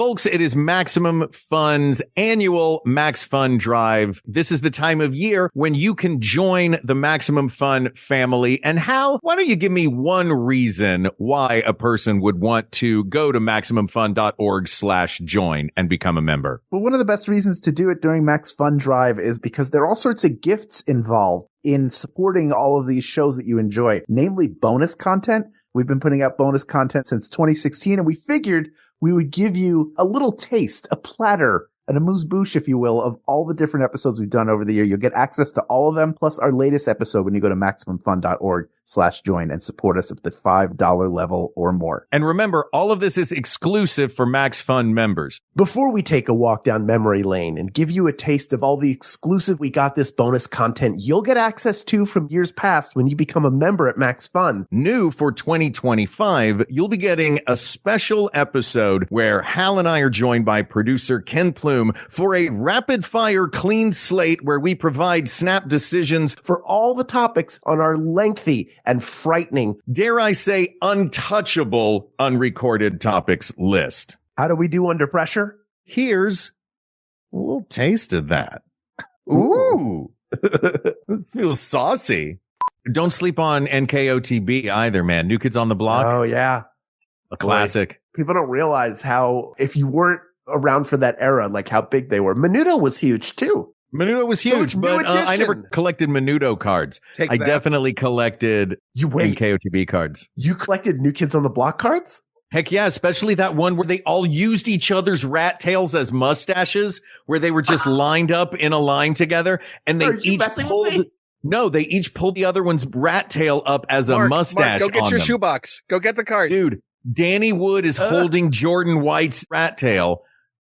Folks, it is Maximum Fun's annual Max Fun Drive. This is the time of year when you can join the Maximum Fun family. And Hal, why don't you give me one reason why a person would want to go to MaximumFun.org/join and become a member? Well, one of the best reasons to do it during Max Fun Drive is because there are all sorts of gifts involved in supporting all of these shows that you enjoy, namely bonus content. We've been putting out bonus content since 2016, and we figured we would give you a little taste, a platter, an amuse-bouche, if you will, of all the different episodes we've done over the year. You'll get access to all of them, plus our latest episode when you go to MaximumFun.org/join and support us at the $5 level or more. And remember, all of this is exclusive for Max Fun members. Before we take a walk down memory lane and give you a taste of all the exclusive We Got This bonus content you'll get access to from years past when you become a member at Max Fun. New for 2025, you'll be getting a special episode where Hal and I are joined by producer Ken Plume for a rapid-fire clean slate where we provide snap decisions For all the topics on our lengthy and frightening, dare I say, untouchable unrecorded topics list. how do we do under pressure? Here's a little taste of that. Ooh. This feels saucy. Don't sleep on NKOTB either, man. New Kids on the Block. Oh, yeah. A classic. People don't realize how, if you weren't around for that era, like how big they were. Menudo was huge, too. Menudo was So huge, it's New but I never Edition. collected Menudo cards. Take I that. definitely collected You wait. NKOTB cards. You collected New Kids on the Block cards? Heck yeah, especially that one where they all used each other's rat tails as mustaches, where they were just lined up in a line together, and they Are you each messing with pulled. me? No, they each pulled the other one's rat tail up as a mustache. Mark, go get on your them. shoebox. Go get the card. Dude, Danny Wood is holding Jordan White's rat tail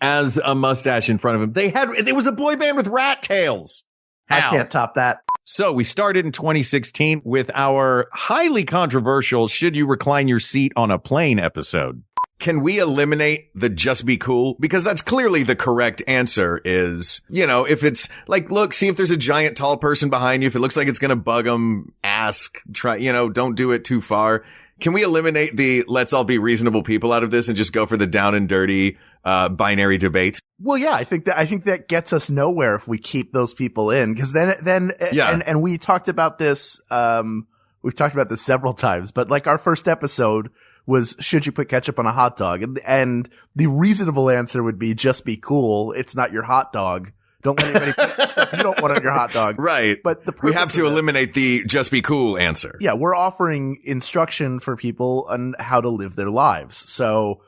as a mustache in front of him. It was a boy band with rat tails. I How? can't top that. So we started in 2016 with our highly controversial Should You Recline Your Seat on a Plane episode. Can we eliminate the just be cool? Because that's clearly the correct answer is, if it's like, look, see if there's a giant tall person behind you. If it looks like it's going to bug them, ask, try, don't do it too far. Can we eliminate the let's all be reasonable people out of this and just go for the down and dirty, binary debate? Well, yeah, I think that gets us nowhere if we keep those people in, because then, Yeah. and we talked about this, we've talked about this several times, but like our first episode was, should you put ketchup on a hot dog? And the reasonable answer would be, just be cool. It's not your hot dog. Don't let anybody put stuff you don't want on your hot dog. Right. But We have purpose to of this- eliminate the just be cool answer. Yeah, we're offering instruction for people on how to live their lives. So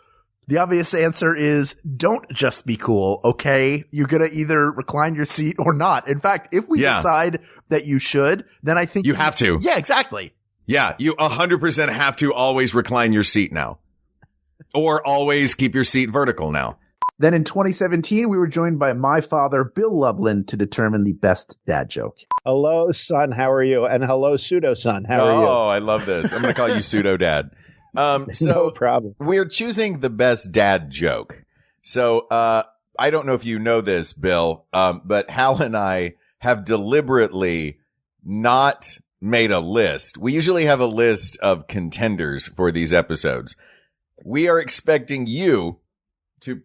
the obvious answer is don't just be cool, okay? You're going to either recline your seat or not. In fact, if we Yeah. decide that you should, then I think You have to. Yeah, exactly. Yeah, you 100% have to always recline your seat now. Or always keep your seat vertical now. Then in 2017, we were joined by my father, Bill Lublin, to determine the best dad joke. Hello, son. How are you? And hello, pseudo son. How are you? Oh, I love this. I'm going to call you pseudo dad. No So problem. we're choosing the best dad joke. So, I don't know if you know this, Bill, but Hal and I have deliberately not made a list. We usually have a list of contenders for these episodes. We are expecting you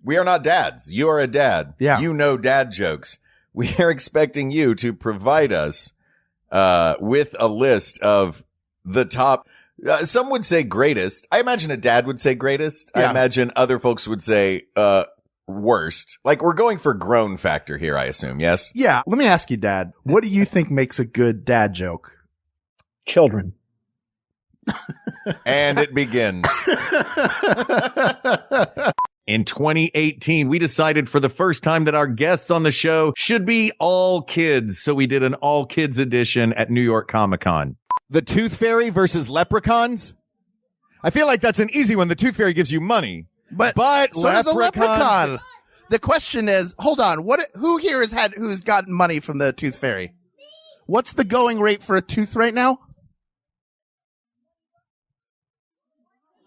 we are not dads. You are a dad. Yeah. You know dad jokes. We are expecting you to provide us, with a list of the top, some would say greatest. I imagine a dad would say greatest. Yeah. I imagine other folks would say, worst. Like we're going for grown factor here, I assume. Yes. Yeah, let me ask you, Dad, what do you think makes a good dad joke? Children. And it begins. In 2018, we decided for the first time that our guests on the show should be all kids. So we did an all kids edition at New York Comic Con. The Tooth Fairy versus leprechauns. I feel like that's an easy one. The Tooth Fairy gives you money. But so does a leprechaun. The question is, hold on, who here who's gotten money from the Tooth Fairy? What's the going rate for a tooth right now?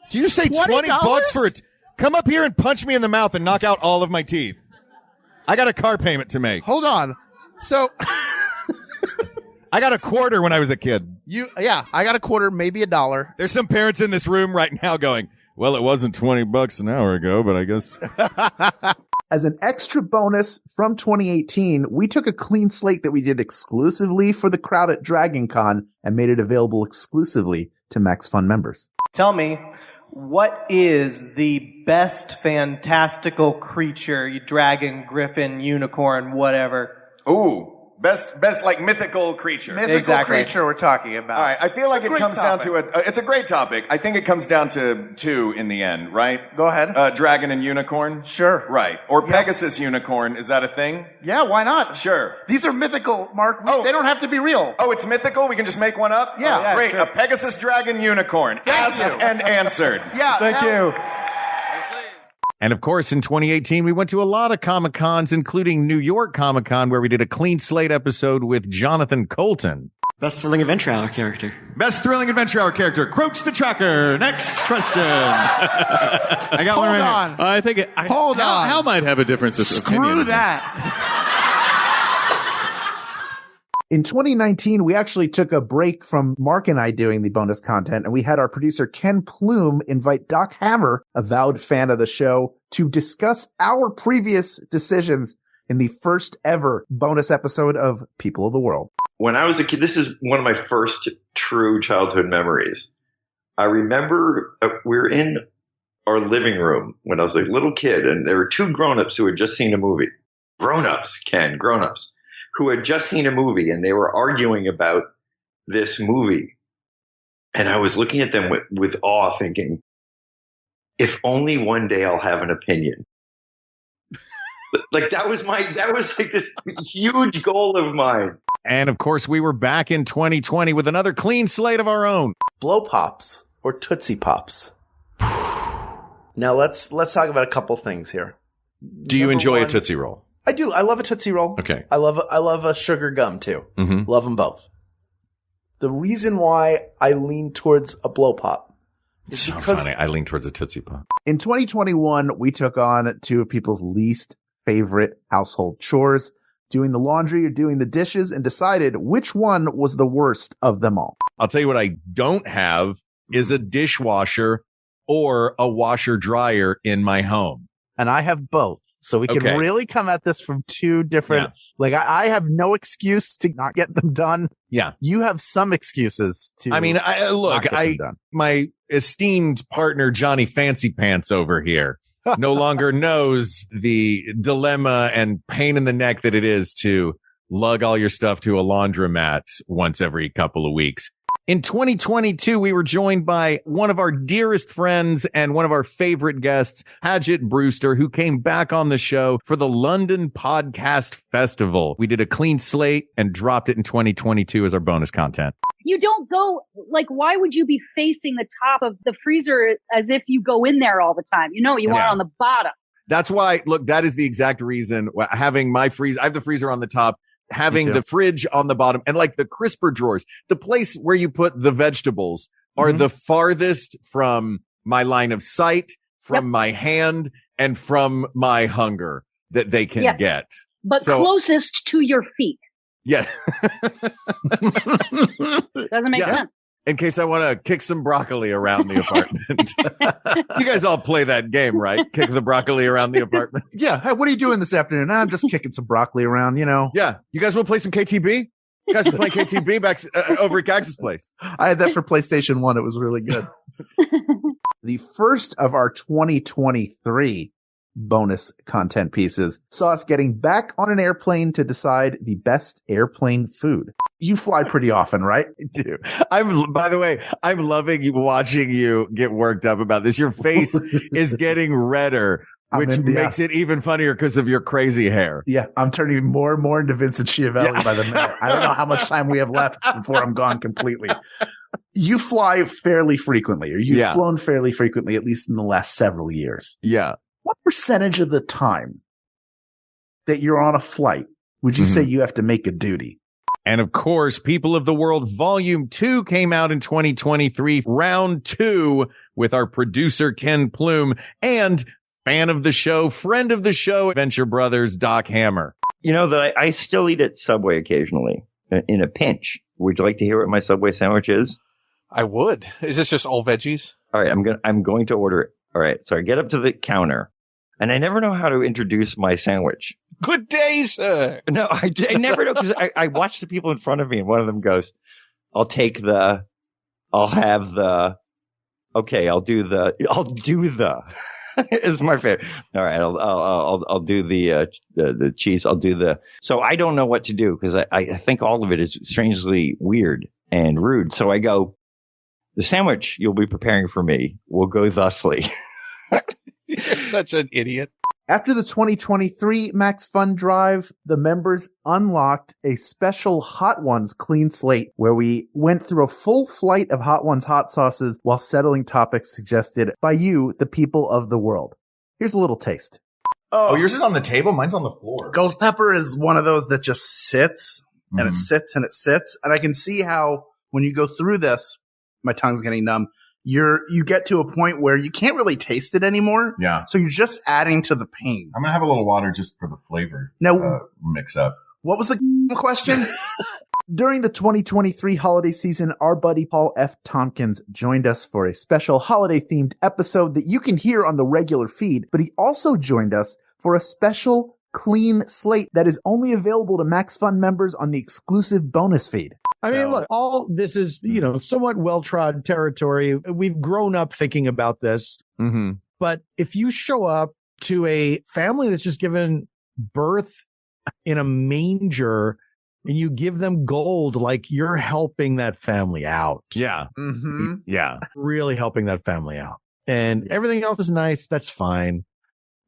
Did you just say 20 bucks for it? Come up here and punch me in the mouth and knock out all of my teeth. I got a car payment to make. Hold on. So I got a quarter when I was a kid. I got a quarter, maybe $1. There's some parents in this room right now going, Well, it wasn't $20 an hour ago, but I guess. As an extra bonus from 2018, we took a clean slate that we did exclusively for the crowd at Dragon Con and made it available exclusively to Max Fun members. Tell me, what is the best fantastical creature, dragon, griffin, unicorn, whatever? Ooh. Best like mythical creature. Mythical creature we're talking about. All right. I feel like it comes down topic. to it's a great topic. I think it comes down to two in the end, right? Go ahead. Dragon and unicorn. Sure. Right. Or Pegasus unicorn. Is that a thing? Yeah, why not? Sure. These are mythical, Mark. They don't have to be real. Oh, it's mythical? We can just make one up? Yeah. Oh, great. Sure. A Pegasus dragon unicorn. Asked and answered. Yeah. Thank you. And of course, in 2018, we went to a lot of Comic-Cons, including New York Comic-Con, where we did a clean slate episode with Jonathan Colton. Best Thrilling Adventure Hour character. Best Thrilling Adventure Hour character, Croach the Tracker. Next question. I got one right here. I think Hold on. Hal might have a difference of opinion. Screw that. In 2019, we actually took a break from Mark and I doing the bonus content, and we had our producer Ken Plume invite Doc Hammer, a vowed fan of the show, to discuss our previous decisions in the first ever bonus episode of People of the World. When I was a kid, this is one of my first true childhood memories. I remember we were in our living room when I was a little kid, and there were two grown-ups who had just seen a movie. Grown-ups, Ken, grown-ups, who had just seen a movie, and they were arguing about this movie. And I was looking at them with awe, thinking, if only one day I'll have an opinion. Like that was like this huge goal of mine. And of course, we were back in 2020 with another clean slate of our own. Blow Pops or Tootsie Pops? Now let's talk about a couple things here. Do you enjoy a Tootsie Roll? I do. I love a Tootsie Roll. Okay. I love a sugar gum too. Mm-hmm. Love them both. The reason why I lean towards a Blow Pop is So because funny. I lean towards a Tootsie Pop. In 2021, we took on two of people's least favorite household chores, doing the laundry or doing the dishes, and decided which one was the worst of them all. I'll tell you what I don't have is a dishwasher or a washer dryer in my home. And I have both. So we can Okay. really come at this from two different, like I have no excuse to not get them done. Yeah. You have some excuses to. I mean, not get them done. my esteemed partner, Johnny Fancy Pants over here, no longer knows the dilemma and pain in the neck that it is to lug all your stuff to a laundromat once every couple of weeks. In 2022, we were joined by one of our dearest friends and one of our favorite guests, Hadget Brewster, who came back on the show for the London Podcast Festival. We did a clean slate and dropped it in 2022 as our bonus content. You don't go, like, why would you be facing the top of the freezer as if you go in there all the time? You want it on the bottom. That's why, look, that is the exact reason having my freezer. I have the freezer on the top, having the fridge on the bottom, and like the crisper drawers, the place where you put the vegetables are the farthest from my line of sight, from my hand, and from my hunger that they can get. But closest to your feet. Yeah. Doesn't make sense. In case I want to kick some broccoli around the apartment. You guys all play that game, right? Kick the broccoli around the apartment. Yeah. Hey, what are you doing this afternoon? I'm just kicking some broccoli around, Yeah. You guys want to play some KTB? You guys were playing KTB back over at Gags' place. I had that for PlayStation 1. It was really good. The first of our 2023 bonus content pieces saw us getting back on an airplane to decide the best airplane food. You fly pretty often, right? I do. By the way, I'm loving watching you get worked up about this. Your face is getting redder, which makes it even funnier because of your crazy hair. Yeah, I'm turning more and more into Vincent Schiavelli by the minute. I don't know how much time we have left before I'm gone completely. You fly fairly frequently, or you've flown fairly frequently, at least in the last several years. Yeah. What percentage of the time that you're on a flight would you say you have to make a duty? And of course, People of the World Volume 2 came out in 2023, round 2, with our producer, Ken Plume, and fan of the show, friend of the show, Venture Brothers, Doc Hammer. You know that I still eat at Subway occasionally in a pinch. Would you like to hear what my Subway sandwich is? I would. Is this just all veggies? All right, I'm going to order it. All right, so I get up to the counter, and I never know how to introduce my sandwich. Good day, sir. No, I never know, because I watch the people in front of me, and one of them goes, I'll do the is my favorite. All right, I'll do the cheese. So I don't know what to do, because I think all of it is strangely weird and rude. So I go, the sandwich you'll be preparing for me will go thusly. You're such an idiot. After the 2023 Max Fun Drive, the members unlocked a special Hot Ones clean slate where we went through a full flight of Hot Ones hot sauces while settling topics suggested by you, the people of the world. Here's a little taste. Oh, yours is on the table? Mine's on the floor. Ghost pepper is one of those that just sits and it sits and it sits. And I can see how when you go through this, my tongue's getting numb. You get to a point where you can't really taste it anymore. Yeah. So you're just adding to the pain. I'm going to have a little water just for the flavor. Now, mix up. What was the question? During the 2023 holiday season, our buddy Paul F. Tompkins joined us for a special holiday-themed episode that you can hear on the regular feed, but he also joined us for a special clean slate that is only available to Max Fun members on the exclusive bonus feed. I mean, look, all this is, somewhat well-trod territory. We've grown up thinking about this. Mm-hmm. But if you show up to a family that's just given birth in a manger and you give them gold, like, you're helping that family out. Yeah. Mm-hmm. Yeah. Really helping that family out. And everything else is nice. That's fine.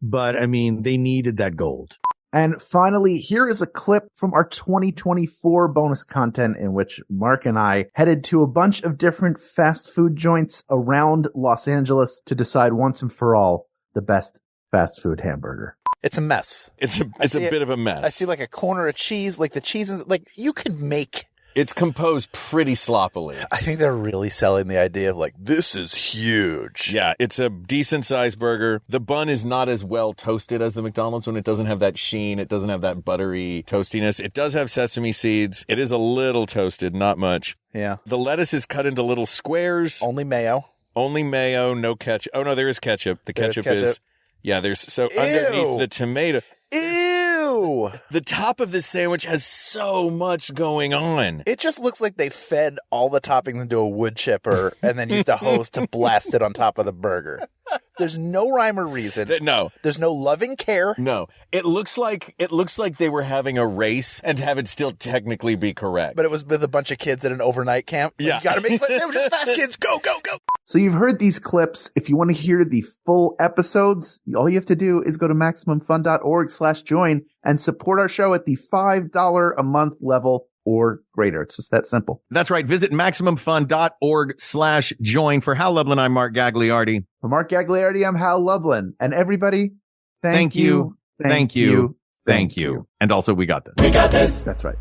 But I mean, they needed that gold. And finally, here is a clip from our 2024 bonus content in which Mark and I headed to a bunch of different fast food joints around Los Angeles to decide once and for all the best fast food hamburger. It's a mess. It's a bit of a mess. I see like a corner of cheese, like the cheese is like you could make. It's composed pretty sloppily. I think they're really selling the idea of like, this is huge. Yeah, it's a decent sized burger. The bun is not as well toasted as the McDonald's one. It doesn't have that sheen. It doesn't have that buttery toastiness. It does have sesame seeds. It is a little toasted, not much. Yeah. The lettuce is cut into little squares. Only mayo, no ketchup. Oh, no, there is ketchup. The ketchup is... Yeah, there's... So Ew. underneath the tomato... Ew! The top of this sandwich has so much going on. It just looks like they fed all the toppings into a wood chipper and then used a hose to blast it on top of the burger. There's no rhyme or reason. No. There's no loving care. No. It looks like they were having a race and have it still technically be correct. But it was with a bunch of kids at an overnight camp. Yeah. You gotta make sandwiches fast, kids. Go, go, go. So you've heard these clips. If you want to hear the full episodes, all you have to do is go to MaximumFun.org/join and support our show at the $5 a month level or greater. It's just that simple. That's right. Visit MaximumFun.org/join. For Hal Lublin, I'm Mark Gagliardi. For Mark Gagliardi, I'm Hal Lublin. And everybody, thank you. Thank you. And also, we got this. We got this. That's right.